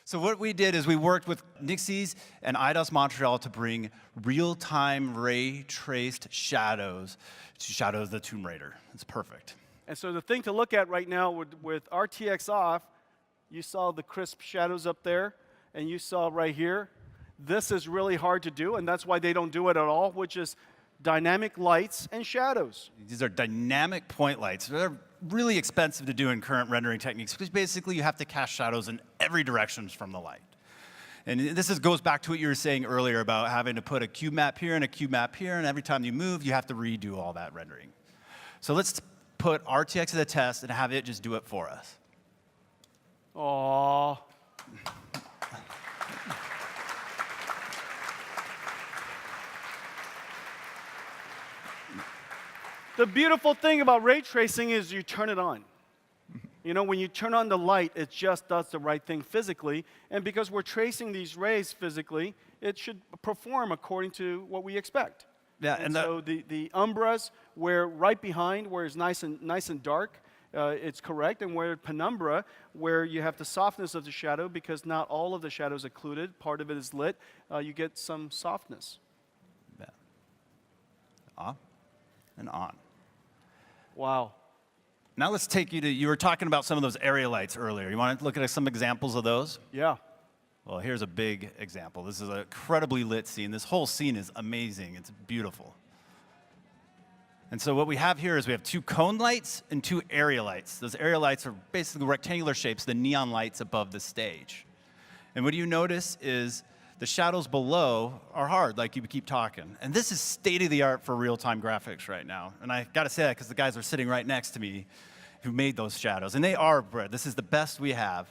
So what we did is we worked with Nixie's and IDOS Montreal to bring real-time ray-traced shadows to Shadow of the Tomb Raider. It's perfect. And so the thing to look at right now with RTX off, you saw the crisp shadows up there, and you saw right here. This is really hard to do, and that's why they don't do it at all, which is dynamic lights and shadows. These are dynamic point lights. They're really expensive to do in current rendering techniques, because basically you have to cast shadows in every direction from the light. And this goes back to what you were saying earlier about having to put a cube map here and a cube map here, and every time you move, you have to redo all that rendering. So let's put RTX to the test and have it just do it for us. Aww. The beautiful thing about ray tracing is you turn it on. You know, when you turn on the light, it just does the right thing physically. And because we're tracing these rays physically, it should perform according to what we expect. Yeah, and so the umbras, where right behind, where it's nice and dark, it's correct. And where penumbra, where you have the softness of the shadow, because not all of the shadow is occluded, part of it is lit, you get some softness. Yeah. Off and on. Wow. Now let's take you to, you were talking about some of those area lights earlier. You want to look at some examples of those? Yeah. Well, here's a big example. This is an incredibly lit scene. This whole scene is amazing. It's beautiful. And so what we have here is we have two cone lights and two area lights. Those area lights are basically rectangular shapes, the neon lights above the stage. And what you notice is the shadows below are hard, like you keep talking. And this is state-of-the-art for real-time graphics right now. And I got to say that because the guys are sitting right next to me who made those shadows. And they are, Brett, this is the best we have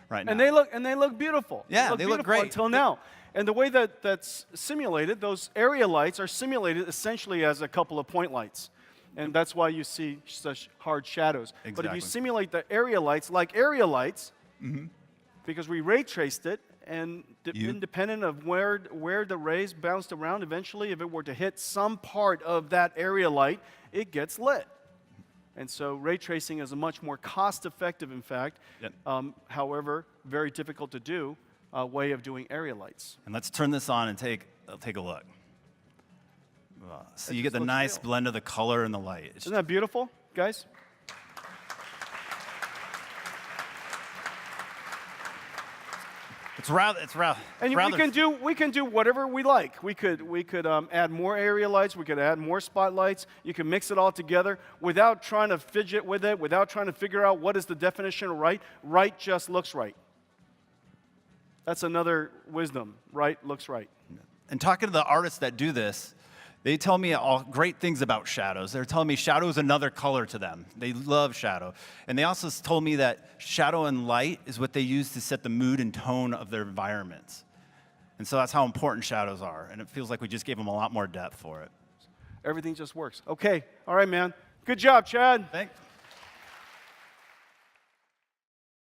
right now. And they look beautiful. Yeah, they look great. Until now. And the way that's simulated, those area lights are simulated essentially as a couple of point lights. And that's why you see such hard shadows. Exactly. But if you simulate the area lights like area lights, because we ray traced it, and independent of where the rays bounced around, eventually, if it were to hit some part of that area light, it gets lit. And so ray tracing is a much more cost-effective, in fact, however, very difficult to do, way of doing area lights. And let's turn this on and take a look. So you get the nice blend of the color and the light. Isn't that beautiful, guys? It's rather. And we can do whatever we like. We could add more area lights. We could add more spotlights. You can mix it all together without trying to fidget with it, without trying to figure out what is the definition of right. Right just looks right. That's another wisdom. Right looks right. And talking to the artists that do this, they tell me all great things about shadows. They're telling me shadow is another color to them. They love shadow. And they also told me that shadow and light is what they use to set the mood and tone of their environments. And so that's how important shadows are. And it feels like we just gave them a lot more depth for it. Everything just works. Okay. All right, man. Good job, Chad. Thanks.